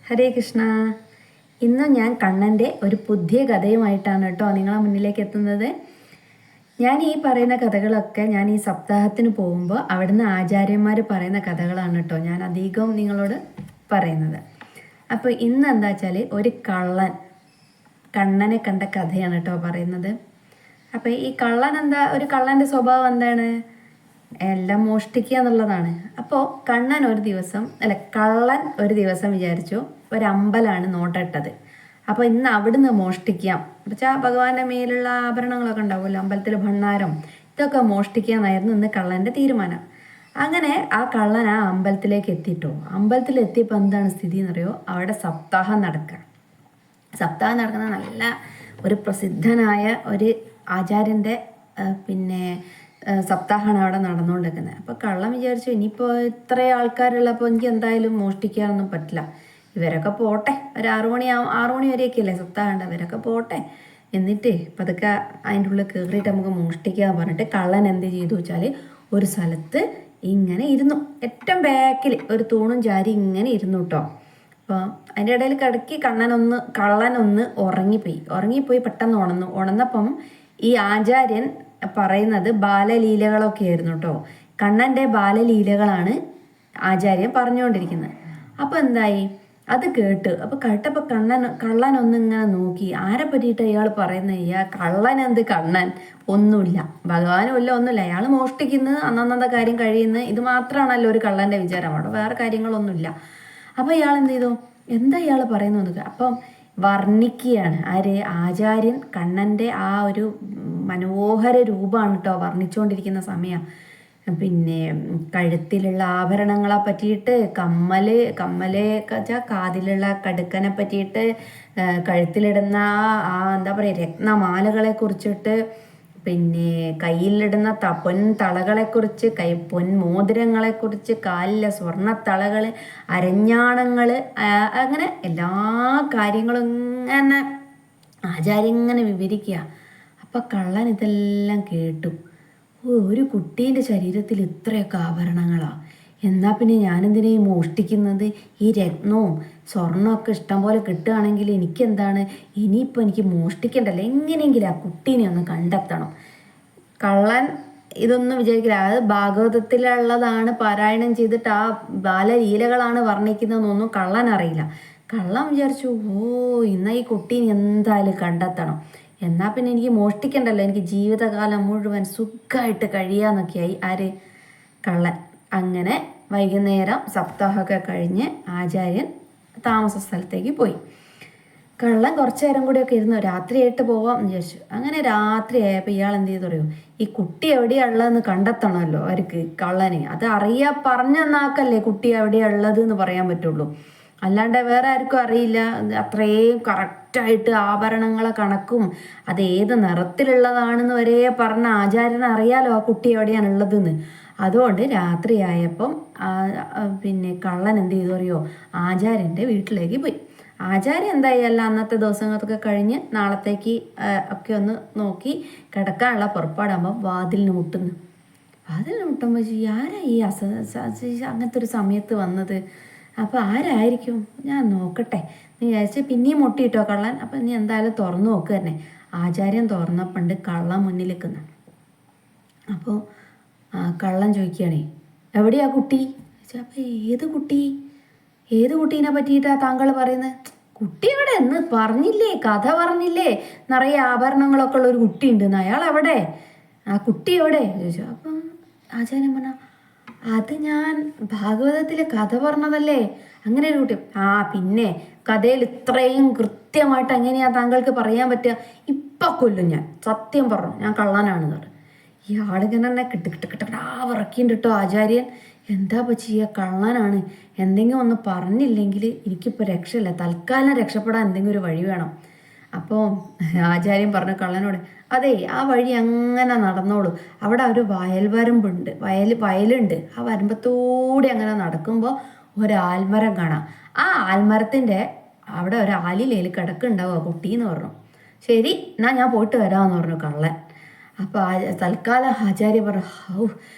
ഹരേ കൃഷ്ണ. ഇന്ന് ഞാൻ കണ്ണൻ്റെ ഒരു പുതിയ കഥയുമായിട്ടാണ് കേട്ടോ നിങ്ങളെ മുന്നിലേക്ക് എത്തുന്നത്. ഞാൻ ഈ പറയുന്ന കഥകളൊക്കെ ഞാൻ ഈ സപ്താഹത്തിന് പോകുമ്പോൾ അവിടുന്ന് ആചാര്യന്മാർ പറയുന്ന കഥകളാണ് കേട്ടോ ഞാൻ അധികവും നിങ്ങളോട് പറയുന്നത്. അപ്പോൾ ഇന്ന് എന്താ വെച്ചാൽ ഒരു കണ്ണനെ കണ്ട കഥയാണ് കേട്ടോ പറയുന്നത്. അപ്പോൾ ഈ കള്ളൻ ഒരു കള്ളൻ്റെ സ്വഭാവം എന്താണ്? എല്ലാം മോഷ്ടിക്കുക എന്നുള്ളതാണ്. അപ്പോൾ കള്ളൻ ഒരു ദിവസം വിചാരിച്ചു ഒരമ്പലാണ് നോട്ടിട്ടത്. അപ്പോൾ ഇന്ന് അവിടുന്ന് മോഷ്ടിക്കാം വെച്ചാൽ ഭഗവാന്റെ മേലുള്ള ആഭരണങ്ങളൊക്കെ ഉണ്ടാവുമല്ലോ, അമ്പലത്തിൽ ഭണ്ണാരം, ഇതൊക്കെ മോഷ്ടിക്കാമെന്നായിരുന്നു ഇന്ന് കള്ളൻ്റെ തീരുമാനം. അങ്ങനെ ആ കള്ളൻ ആ അമ്പലത്തിലേക്ക് എത്തിയിട്ടോ. അമ്പലത്തിലെത്തിയപ്പോൾ എന്താണ് സ്ഥിതി എന്നറിയോ? അവിടെ സപ്താഹം നടക്കുന്ന നല്ല ഒരു പ്രസിദ്ധനായ ഒരു ആചാര്യൻ്റെ സപ്താഹമാണ് അവിടെ നടന്നുകൊണ്ടിരിക്കുന്നത്. അപ്പോൾ കള്ളം വിചാരിച്ചു ഇനിയിപ്പോൾ ഇത്ര ആൾക്കാരുള്ളപ്പോൾ എനിക്ക് എന്തായാലും മോഷ്ടിക്കാനൊന്നും പറ്റില്ല, ഇവരൊക്കെ പോട്ടെ, ഒരു 6 മണി വരെയൊക്കെ അല്ലേ സപ്താഹം ഉണ്ട്, ഇവരൊക്കെ പോട്ടെ, എന്നിട്ട് പതുക്കെ അതിൻ്റെ ഉള്ളിൽ കയറിയിട്ട് നമുക്ക് മോഷ്ടിക്കാന്ന് പറഞ്ഞിട്ട് കള്ളൻ എന്ത് ചെയ്തു വെച്ചാൽ ഒരു സ്ഥലത്ത് ഇങ്ങനെ ഇരുന്നു, ഏറ്റവും ബാക്കിൽ ഒരു തൂണും ചാരി ഇങ്ങനെ ഇരുന്നു കേട്ടോ. അപ്പോൾ അതിൻ്റെ ഇടയിൽ കിടക്കി കള്ളനൊന്ന് ഉറങ്ങിപ്പോയി പെട്ടെന്ന് ഉണർന്നപ്പം ഈ ആചാര്യൻ പറയുന്നത് ബാലലീലകളൊക്കെ ആയിരുന്നു കേട്ടോ. കണ്ണൻ്റെ ബാലലീലകളാണ് ആചാര്യൻ പറഞ്ഞുകൊണ്ടിരിക്കുന്നത്. അപ്പോൾ എന്തായി, അത് കേട്ടപ്പോൾ കള്ളനൊന്നിങ്ങനെ നോക്കി, ആരെ പറ്റിയിട്ട് അയാൾ പറയുന്നത്? കണ്ണൻ ഒന്നുമില്ല, ഭഗവാനും ഇല്ല, ഒന്നുമില്ല, അയാൾ മോഷ്ടിക്കുന്നത്, അന്നന്നത്തെ കാര്യം കഴിയുന്നത്, ഇത് മാത്രമാണല്ലോ ഒരു കള്ളൻ്റെ വിചാരം, അവിടെ വേറെ കാര്യങ്ങളൊന്നുമില്ല. അപ്പോൾ ഇയാൾ എന്ത് ചെയ്തു, എന്താ ഇയാൾ പറയുന്നത്? അപ്പം വർണ്ണിക്കുകയാണ് ആചാര്യൻ കണ്ണൻ്റെ ആ ഒരു മനോഹര രൂപമാണ് കേട്ടോ വർണ്ണിച്ചുകൊണ്ടിരിക്കുന്ന സമയം. കഴുത്തിലുള്ള ആഭരണങ്ങളെ പറ്റിയിട്ട്, കമ്മല് വെച്ചാൽ കാതിലുള്ള കടുക്കനെ പറ്റിയിട്ട്, കഴുത്തിലിടുന്ന എന്താ പറയുക രത്നമാലകളെ കുറിച്ചിട്ട്, കയ്യിലിടുന്ന പൊൻതളകളെക്കുറിച്ച്, പൊൻമോതിരങ്ങളെക്കുറിച്ച്, കാലിലെ സ്വർണ്ണത്തളകൾ, അരഞ്ഞാണങ്ങൾ, അങ്ങനെ എല്ലാ കാര്യങ്ങളും ഇങ്ങനെ ആചാര്യം ഇങ്ങനെ വിവരിക്കുക. അപ്പം കള്ളൻ ഇതെല്ലാം കേട്ടു. ഒരു കുട്ടീൻ്റെ ശരീരത്തിൽ ഇത്രയൊക്കെ ആഭരണങ്ങളാണ്, എന്നാൽ പിന്നെ ഞാനെന്തിനാ മോഷ്ടിക്കുന്നത്? ഈ രത്നവും സ്വർണ്ണമൊക്കെ ഇഷ്ടം പോലെ കിട്ടുകയാണെങ്കിൽ എനിക്കെന്താണ്, ഇനിയിപ്പോൾ എനിക്ക് മോഷ്ടിക്കണ്ടല്ലോ, എങ്ങനെയെങ്കിലും ആ കുട്ടീനെ ഒന്ന് കണ്ടെത്തണം. കള്ളൻ ഇതൊന്നും വിചാരിക്കില്ല, അത് ഭാഗവതത്തിലുള്ളതാണ്, പാരായണം ചെയ്തിട്ട് ആ ബാലലീലകളാണ് വർണ്ണിക്കുന്നതെന്നൊന്നും കള്ളൻ അറിയില്ല. കള്ളൻ വിചാരിച്ചു, ഇന്ന് ഈ കുട്ടീനെ എന്തായാലും കണ്ടെത്തണം, എന്നാൽ പിന്നെ എനിക്ക് മോഷ്ടിക്കണ്ടല്ലോ, എനിക്ക് ജീവിതകാലം മുഴുവൻ സുഖമായിട്ട് കഴിയാന്നൊക്കെയായി കള്ളൻ. അങ്ങനെ വൈകുന്നേരം സപ്താഹമൊക്കെ കഴിഞ്ഞ് ആചാര്യൻ താമസ സ്ഥലത്തേക്ക് പോയി. കള്ളൻ കുറച്ചു നേരം കൂടിയൊക്കെ ഇരുന്നു, രാത്രിയായിട്ട് പോവാം എന്ന് വിചാരിച്ചു. അങ്ങനെ രാത്രിയായപ്പോൾ ഇയാൾ എന്ത് ചെയ്തു പറയൂ, ഈ കുട്ടി എവിടെയുള്ളതെന്ന് കണ്ടെത്തണമല്ലോ അവർക്ക്, കള്ളനെ അത് പറഞ്ഞെന്നാക്കല്ലേ കുട്ടി എവിടെയുള്ളത് എന്ന് പറയാൻ പറ്റുള്ളൂ, അല്ലാണ്ട് വേറെ ആർക്കും അറിയില്ല. അത്രയും കറക്റ്റായിട്ട് ആഭരണങ്ങളെ കണക്കും അത് ഏത് നിറത്തിലുള്ളതാണെന്ന് വരെ പറഞ്ഞ ആചാര്യന് അറിയാലോ ആ കുട്ടി എവിടെയാണുള്ളതെന്ന്. അതുകൊണ്ട് രാത്രിയായപ്പം കള്ളൻ എന്ത് ചെയ്തു അറിയോ, ആചാര്യൻ്റെ വീട്ടിലേക്ക് പോയി. ആചാര്യൻ എന്തായല്ല അന്നത്തെ ദിവസങ്ങളൊക്കെ കഴിഞ്ഞ് നാളത്തേക്ക് ഒക്കെ ഒന്ന് നോക്കി കിടക്കാനുള്ള പുറപ്പാടാകുമ്പോൾ വാതിലിന് മുട്ടുമ്പോൾ ആരാ ഈ അങ്ങനത്തെ ഒരു സമയത്ത് വന്നത്? അപ്പോൾ ആരായിരിക്കും, ഞാൻ നോക്കട്ടെ നീ വിചാരിച്ച് പിന്നെയും മുട്ടിയിട്ടോ കള്ളൻ. അപ്പം നീ എന്തായാലും തുറന്നു നോക്കുക തന്നെ. ആചാര്യൻ തുറന്നപ്പണ്ട് കള്ളൻ മുന്നിൽ നിൽക്കുന്ന. അപ്പോൾ കള്ളൻ ചോദിക്കുകയാണേ, എവിടെയാ കുട്ടി? അപ്പോൾ ഏത് കുട്ടീനെ പറ്റിയിട്ടാണ് താങ്കൾ പറയുന്നത്? കുട്ടി എവിടെ എന്ന് കഥ പറഞ്ഞില്ലേ, നിറയെ ആഭരണങ്ങളൊക്കെ ഉള്ള ഒരു കുട്ടി ഉണ്ടെന്ന്, അയാൾ എവിടെ? ആ കുട്ടി എവിടെ ചോദിച്ചു. അപ്പം ആചാര്യൻ പറഞ്ഞ, അത് ഞാൻ ഭാഗവതത്തിൽ കഥ പറഞ്ഞതല്ലേ, അങ്ങനെ ഒരു കുട്ടി. പിന്നെ കഥയിൽ ഇത്രയും കൃത്യമായിട്ട് എങ്ങനെയാ താങ്കൾക്ക് പറയാൻ പറ്റുക? ഇപ്പം കൊല്ലും ഞാൻ, സത്യം പറഞ്ഞു, ഞാൻ കള്ളനാണെന്ന് പറഞ്ഞു. ഇയാളിങ്ങനെ തന്നെ വിറക്കിണ്ട് കേട്ടോ ആചാര്യൻ. എന്താ ചെയ്യുക, കള്ളനാണ്, എന്തെങ്കിലും ഒന്ന് പറഞ്ഞില്ലെങ്കിൽ എനിക്കിപ്പോൾ രക്ഷയില്ല, തൽക്കാലം രക്ഷപ്പെടാൻ എന്തെങ്കിലും ഒരു വഴി വേണം. അപ്പോൾ ആചാര്യൻ പറഞ്ഞു കള്ളനോട്, അതെ ആ വഴി അങ്ങനെ നടന്നോളൂ, അവിടെ ഒരു വയലുണ്ട്, ആ വരമ്പത്തോടെ അങ്ങനെ നടക്കുമ്പോൾ ഒരാൽമരം കാണാം, ആ ആൽമരത്തിൻ്റെ അവിടെ ഒരു ആലിലേൽ കിടക്കുന്നുണ്ടാവും ആ കുട്ടീന്ന് പറഞ്ഞു. ശരി എന്നാൽ ഞാൻ പോയിട്ട് വരാമെന്ന് പറഞ്ഞു കള്ളൻ. അപ്പോൾ തൽക്കാലം ആചാര്യ പറഞ്ഞു,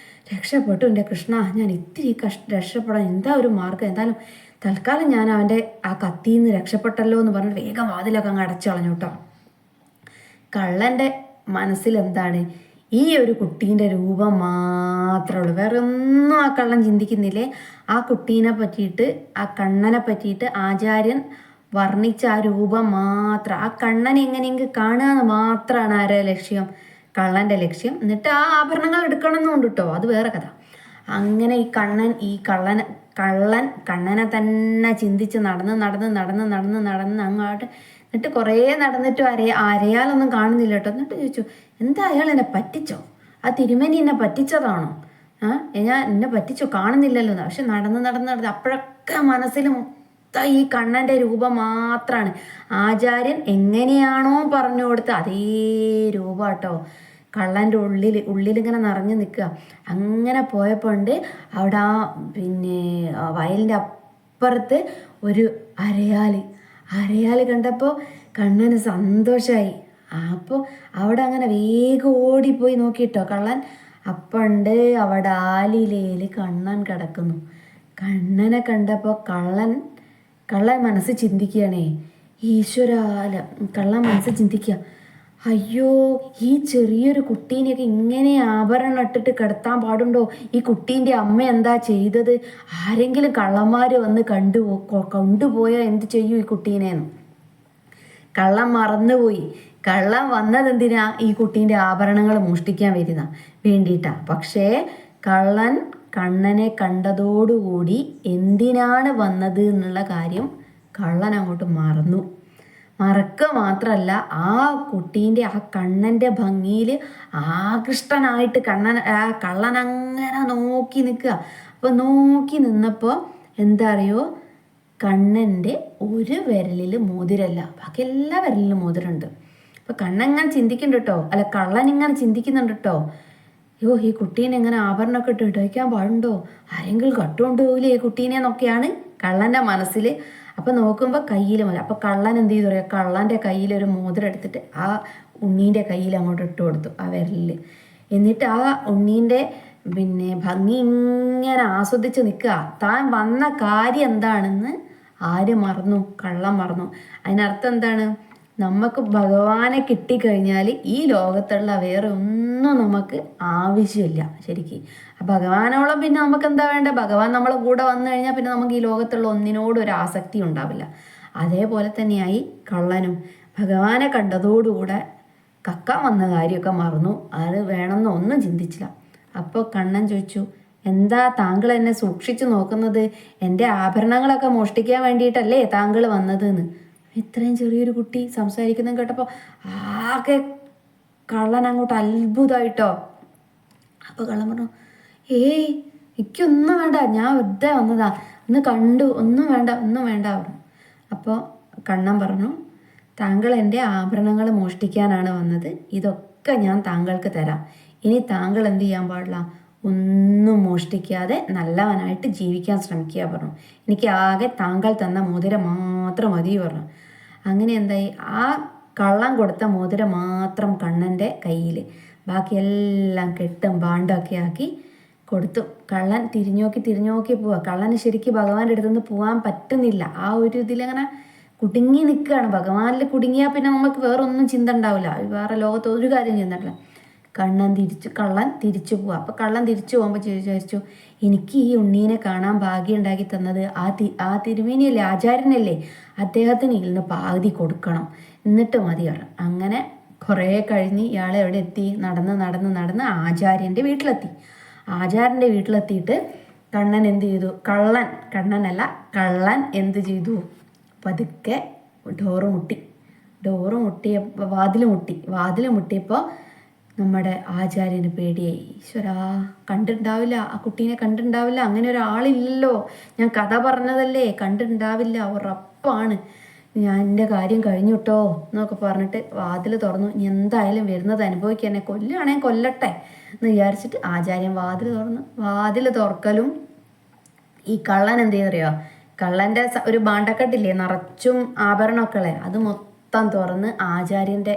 രക്ഷപ്പെട്ടു എൻ്റെ കൃഷ്ണ, ഞാൻ ഇത്തിരി രക്ഷപ്പെടാൻ എന്താ ഒരു മാർഗം, എന്തായാലും തൽക്കാലം ഞാൻ അവൻ്റെ ആ കത്തിയിൽ നിന്ന് രക്ഷപ്പെട്ടല്ലോ എന്ന് പറഞ്ഞിട്ട് വേഗം വാതിലൊക്കെ അങ്ങ് അടച്ചു കളഞ്ഞു കേട്ടോ. കള്ളൻ്റെ മനസ്സിൽ എന്താണ്, ഈ ഒരു കുട്ടീൻ്റെ രൂപം മാത്രമേ ഉള്ളൂ, വേറെ ഒന്നും ആ കള്ളൻ ചിന്തിക്കുന്നില്ലേ. ആ കുട്ടീനെ പറ്റിയിട്ട്, ആ കണ്ണനെ പറ്റിയിട്ട് ആചാര്യൻ വർണ്ണിച്ച ആ രൂപം മാത്രം, ആ കണ്ണനെ എങ്ങനെയെങ്കിലും കാണുക എന്ന് മാത്രമാണ് ആരുടെ ലക്ഷ്യം, കള്ളൻ്റെ ലക്ഷ്യം. എന്നിട്ട് ആ ആഭരണങ്ങൾ എടുക്കണമെന്നുണ്ട് കേട്ടോ, അത് വേറെ കഥ. അങ്ങനെ ഈ കള്ളൻ കണ്ണനെ തന്നെ ചിന്തിച്ച് നടന്ന് അങ്ങോട്ട്. എന്നിട്ട് കുറേ നടന്നിട്ടും അരയാലൊന്നും കാണുന്നില്ല കേട്ടോ. എന്നിട്ട് ചോദിച്ചു, എന്താ അയാൾ എന്നെ പറ്റിച്ചോ, ആ തിരുമേനി എന്നെ പറ്റിച്ചതാണോ, ഞാൻ എന്നെ പറ്റിച്ചോ, കാണുന്നില്ലല്ലോ. പക്ഷെ നടന്ന് അപ്പോഴൊക്കെ മനസ്സിൽ മൊത്തം ഈ കണ്ണൻ്റെ രൂപം മാത്രമാണ്. ആചാര്യൻ എങ്ങനെയാണോ പറഞ്ഞു കൊടുത്ത് അതേ രൂപം കേട്ടോ കള്ളൻ്റെ ഉള്ളിലിങ്ങനെ നിറഞ്ഞു നിൽക്കുക. അങ്ങനെ പോയപ്പോൾ ഉണ്ട് അവിടെ വയലിൻ്റെ അപ്പുറത്ത് ഒരു അരയാൽ കണ്ടപ്പോൾ കണ്ണന് സന്തോഷമായി. അപ്പോൾ അവിടെ അങ്ങനെ വേഗം ഓടിപ്പോയി നോക്കിയിട്ടോ കള്ളൻ. അപ്പണ്ട് അവിടെ ആലിലയിൽ കണ്ണൻ കിടക്കുന്നു. കണ്ണനെ കണ്ടപ്പോൾ കള്ളൻ മനസ്സ് ചിന്തിക്കുകയാണേ, കള്ളൻ മനസ്സ് ചിന്തിക്കുക, അയ്യോ ഈ ചെറിയൊരു കുട്ടീനെയൊക്കെ ഇങ്ങനെ ആഭരണം ഇട്ടിട്ട് കിടത്താൻ പാടുണ്ടോ, ഈ കുട്ടീൻ്റെ അമ്മ എന്താ ചെയ്തത്, ആരെങ്കിലും കള്ളന്മാർ വന്ന് കൊണ്ടുപോയാൽ എന്ത് ചെയ്യൂ ഈ കുട്ടീനെന്ന്. കള്ളൻ മറന്നുപോയി. കള്ളൻ വന്നത് എന്തിനാ, ഈ കുട്ടീൻ്റെ ആഭരണങ്ങൾ മോഷ്ടിക്കാൻ വേണ്ടിയിട്ടാണ്. പക്ഷേ കള്ളൻ കണ്ണനെ കണ്ടതോടുകൂടി എന്തിനാണ് വന്നത് എന്നുള്ള കാര്യം കള്ളൻ അങ്ങോട്ട് മറക്കുക മാത്രമല്ല, ആ കുട്ടീൻ്റെ ആ കണ്ണൻ്റെ ഭംഗിയിൽ ആകൃഷ്ടനായിട്ട് കള്ളൻ അങ്ങനെ നോക്കി നിൽക്കുക. അപ്പോൾ നോക്കി നിന്നപ്പോൾ എന്താ അറിയോ, കണ്ണൻ്റെ ഒരു വിരലിൽ മോതിരല്ല, ബാക്കി എല്ലാ വിരലിലും മോതിരമുണ്ട്. അപ്പോൾ കണ്ണങ്ങനെ ചിന്തിക്കുന്നുണ്ട് കേട്ടോ, കള്ളൻ ഇങ്ങനെ ചിന്തിക്കുന്നുണ്ട് കേട്ടോ, അയ്യോ ഈ കുട്ടീനെ എങ്ങനെ ആഭരണമൊക്കെ ഇട്ട് ഇടയ്ക്കാൻ പാടുണ്ടോ, ആരെങ്കിലും കട്ടുകൊണ്ടുപോകില്ലേ ഈ കുട്ടീനെ എന്നൊക്കെയാണ് കള്ളൻ്റെ മനസ്സിൽ. അപ്പം നോക്കുമ്പോൾ കയ്യിലും അല്ല. അപ്പോൾ കള്ളൻ എന്ത് ചെയ്തു പറയാം, കള്ളൻ്റെ കയ്യിൽ ഒരു മോതിരം എടുത്തിട്ട് ആ ഉണ്ണീൻ്റെ കയ്യിൽ അങ്ങോട്ട് ഇട്ട് കൊടുത്തു, ആ വിരലിൽ. എന്നിട്ട് ആ ഉണ്ണീൻ്റെ ഭംഗി ഇങ്ങനെ ആസ്വദിച്ച് നിൽക്കുക. താൻ വന്ന കാര്യം എന്താണെന്ന് കള്ളൻ മറന്നു. അതിനർത്ഥം എന്താണ്, നമുക്ക് ഭഗവാനെ കിട്ടിക്കഴിഞ്ഞാൽ ഈ ലോകത്തുള്ള വേറെ ഒന്നും നമുക്ക് ആവശ്യമില്ല ശരിക്കും. ഭഗവാനോളം പിന്നെ നമുക്ക് എന്താ വേണ്ടത്, ഭഗവാൻ നമ്മളെ കൂടെ വന്നു കഴിഞ്ഞാൽ പിന്നെ നമുക്ക് ഈ ലോകത്തുള്ള ഒന്നിനോടും ഒരു ആസക്തി ഉണ്ടാവില്ല. അതേപോലെ തന്നെയായി കള്ളനും. ഭഗവാനെ കണ്ടതോടുകൂടെ കക്കാൻ വന്ന കാര്യമൊക്കെ മറന്നു, അത് വേണമെന്ന് ഒന്നും ചിന്തിച്ചില്ല. അപ്പോൾ കണ്ണൻ ചോദിച്ചു, എന്താ താങ്കൾ എന്നെ സൂക്ഷിച്ചു നോക്കുന്നത്, എൻ്റെ ആഭരണങ്ങളൊക്കെ മോഷ്ടിക്കാൻ വേണ്ടിയിട്ടല്ലേ താങ്കൾ വന്നത് എന്ന്. ഇത്രയും ചെറിയൊരു കുട്ടി സംസാരിക്കുന്നത് കേട്ടപ്പോൾ ആകെ കള്ളൻ അങ്ങോട്ട് അത്ഭുതമായിട്ടോ. അപ്പോൾ കള്ളൻ പറഞ്ഞു, എനിക്കൊന്നും വേണ്ട, ഞാൻ വെറുതെ വന്നതാ, ഒന്ന് കണ്ടു, ഒന്നും വേണ്ട പറഞ്ഞു. അപ്പോൾ കണ്ണൻ പറഞ്ഞു, താങ്കൾ എൻ്റെ ആഭരണങ്ങൾ മോഷ്ടിക്കാനാണ് വന്നത്, ഇതൊക്കെ ഞാൻ താങ്കൾക്ക് തരാം. ഇനി താങ്കൾ എന്ത് ചെയ്യാൻ പാടില്ല, ഒന്നും മോഷ്ടിക്കാതെ നല്ലവനായിട്ട് ജീവിക്കാൻ ശ്രമിക്കുക പറഞ്ഞു. എനിക്ക് ആകെ താങ്കൾ തന്ന മോതിരം മാത്രം മതി പറഞ്ഞു. അങ്ങനെ എന്തായി, ആ കള്ളൻ കൊടുത്ത മോതിരം മാത്രം കണ്ണൻ്റെ കയ്യിൽ, ബാക്കിയെല്ലാം കെട്ടും പാണ്ടൊക്കെ ആക്കി കൊടുത്തു. കള്ളൻ തിരിഞ്ഞോക്കി പോവുക. കള്ളന് ശരിക്കും ഭഗവാന്റെ അടുത്തുനിന്ന് പോകാൻ പറ്റുന്നില്ല. ആ ഒരു ഇതിലങ്ങനെ കുടുങ്ങി നിൽക്കുകയാണ്. ഭഗവാനിൽ കുടുങ്ങിയാൽ പിന്നെ നമുക്ക് വേറൊന്നും ചിന്ത ഉണ്ടാവില്ല, വേറെ ലോകത്ത് ഒരു കാര്യം ചിന്തയില്ല. കള്ളൻ തിരിച്ചു പോവുക. അപ്പോൾ കള്ളൻ തിരിച്ചു പോകുമ്പോൾ വിചാരിച്ചു, എനിക്ക് ഈ ഉണ്ണീനെ കാണാൻ ഭാഗ്യം ഉണ്ടാക്കി തന്നത് ആ തിരുമേനിയല്ലേ, ആചാര്യനല്ലേ, അദ്ദേഹത്തിന് ഇതിൽ നിന്ന് പാതി കൊടുക്കണം, എന്നിട്ട് മതി പറഞ്ഞു. അങ്ങനെ കുറേ കഴിഞ്ഞ് ഇയാൾ എവിടെ എത്തി, നടന്ന് ആചാര്യൻ്റെ വീട്ടിലെത്തി. ആചാര്യൻ്റെ വീട്ടിലെത്തിയിട്ട് കണ്ണൻ എന്ത് ചെയ്തു, കള്ളൻ എന്ത് ചെയ്തു, പതുക്കെ വാതിൽ മുട്ടിയപ്പോൾ നമ്മുടെ ആചാര്യന് പേടിയായി. ഈശ്വരാ, കണ്ടിട്ടുണ്ടാവില്ല, ആ കുട്ടീനെ കണ്ടിട്ടുണ്ടാവില്ല, അങ്ങനെ ഒരാളില്ലല്ലോ, ഞാൻ കഥ പറഞ്ഞതല്ലേ, കണ്ടിട്ടുണ്ടാവില്ല, ഉറപ്പാണ്, ഞാൻ എൻ്റെ കാര്യം കഴിഞ്ഞു കേട്ടോ എന്നൊക്കെ പറഞ്ഞിട്ട് വാതിൽ തുറന്നു. ഇനി എന്തായാലും വരുന്നത് അനുഭവിക്കാൻ, എന്നെ കൊല്ലുകയാണെങ്കിൽ കൊല്ലട്ടെ എന്ന് വിചാരിച്ചിട്ട് ആചാര്യൻ വാതിൽ തുറക്കലും ഈ കള്ളൻ എന്ത് ചെയ്തറിയോ, കള്ളൻ്റെ ഒരു ഭാണ്ഡക്കെട്ടില്ലേ നിറച്ചും ആഭരണമൊക്കെ, അത് മൊത്തം തുറന്ന് ആചാര്യൻ്റെ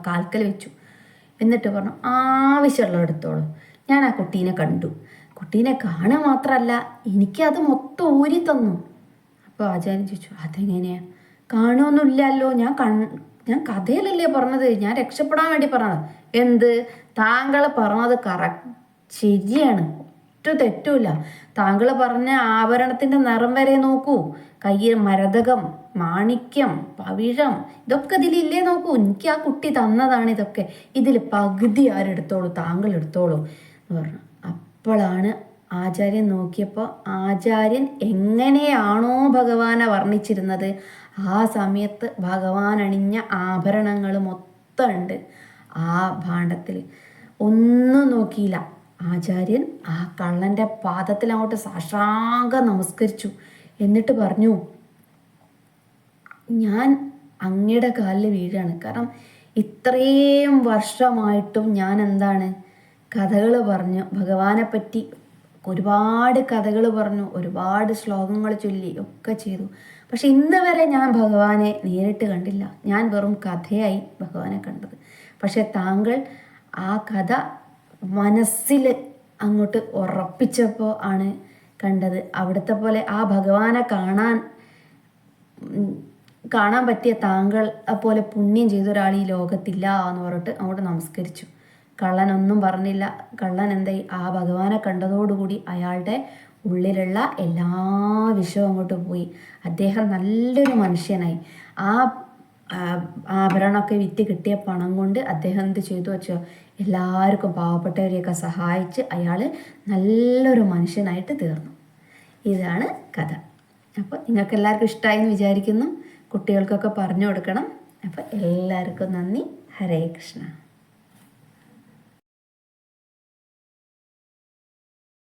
കാൽക്കൽ വെച്ചു. എന്നിട്ട് പറഞ്ഞു, ആവശ്യമുള്ള എടുത്തോളൂ, ഞാൻ ആ കുട്ടീനെ കണ്ടു, കുട്ടീനെ കാണുക മാത്രമല്ല എനിക്കത് മൊത്തം ഊരി തന്നു. അപ്പോൾ ആചാര്യൻ ചോദിച്ചു, അതെങ്ങനെയാ? കാണുമൊന്നുമില്ലല്ലോ, ഞാൻ കഥയിലല്ലേ പറഞ്ഞത്, ഞാൻ രക്ഷപ്പെടാൻ വേണ്ടി പറഞ്ഞത്. എന്ത്? താങ്കൾ പറഞ്ഞത് ശരിയാണ്, ഒറ്റ തെറ്റുമില്ല. താങ്കൾ പറഞ്ഞ ആഭരണത്തിൻ്റെ നിറം വരെ നോക്കൂ, കയ്യിൽ മരതകം, മാണിക്യം, പവിഴം, ഇതൊക്കെ ഇതിലില്ലേ നോക്കൂ. എനിക്ക് ആ കുട്ടി തന്നതാണ് ഇതൊക്കെ. ഇതിൽ പകുതി ആരെടുത്തോളൂ, താങ്കൾ എടുത്തോളൂ എന്ന് പറഞ്ഞു. അപ്പോഴാണ് ആചാര്യൻ നോക്കിയപ്പോൾ ആചാര്യൻ എങ്ങനെയാണോ ഭഗവാനെ വർണ്ണിച്ചിരുന്നത് ആ സമയത്ത് ഭഗവാൻ അണിഞ്ഞ ആഭരണങ്ങൾ മൊത്തം ഉണ്ട് ആ ഭാണ്ഡത്തിൽ. ഒന്നും നോക്കിയില്ല. ആചാര്യൻ ആ കള്ളൻ്റെ പാദത്തിൽ അങ്ങോട്ട് സാഷ്ടാംഗം നമസ്കരിച്ചു. എന്നിട്ട് പറഞ്ഞു, ഞാൻ അങ്ങയുടെ കാലിൽ വീഴാണ്. കാരണം ഇത്രയും വർഷമായിട്ടും ഞാൻ എന്താണ് കഥകൾ പറഞ്ഞു, ഭഗവാനെ പറ്റി ഒരുപാട് കഥകൾ പറഞ്ഞു, ഒരുപാട് ശ്ലോകങ്ങൾ ചൊല്ലി ഒക്കെ ചെയ്തു. പക്ഷെ ഇന്ന് വരെ ഞാൻ ഭഗവാനെ നേരിട്ട് കണ്ടില്ല. ഞാൻ വെറും കഥയായി ഭഗവാനെ കണ്ടത്. പക്ഷെ താങ്കൾ ആ കഥ മനസ്സിൽ അങ്ങോട്ട് ഉറപ്പിച്ചപ്പോൾ ആണ് കണ്ടത്. അവിടുത്തെ പോലെ ആ ഭഗവാനെ കാണാൻ പറ്റിയ താങ്കൾ പോലെ പുണ്യം ചെയ്ത ഒരാൾ ഈ ലോകത്തില്ല എന്ന് പറഞ്ഞിട്ട് അങ്ങോട്ട് നമസ്കരിച്ചു. കള്ളനൊന്നും പറഞ്ഞില്ല. കള്ളൻ എന്തായി, ആ ഭഗവാനെ കണ്ടതോടുകൂടി അയാളുടെ ഉള്ളിലുള്ള എല്ലാ വിഷവും അങ്ങോട്ട് പോയി. അദ്ദേഹം നല്ലൊരു മനുഷ്യനായി. ആ ആഭരണമൊക്കെ വിറ്റ് കിട്ടിയ പണം കൊണ്ട് അദ്ദേഹം എന്ത് ചെയ്തു വെച്ചോ, എല്ലാവർക്കും പാവപ്പെട്ടവരെയൊക്കെ സഹായിച്ച് അയാൾ നല്ലൊരു മനുഷ്യനായിട്ട് തീർന്നു. ഇതാണ് കഥ. അപ്പോൾ നിങ്ങൾക്ക് എല്ലാവർക്കും ഇഷ്ടമായി എന്ന് വിചാരിക്കുന്നു. കുട്ടികൾക്കൊക്കെ പറഞ്ഞു കൊടുക്കണം. അപ്പോൾ എല്ലാവർക്കും നന്ദി. ഹരേ കൃഷ്ണ.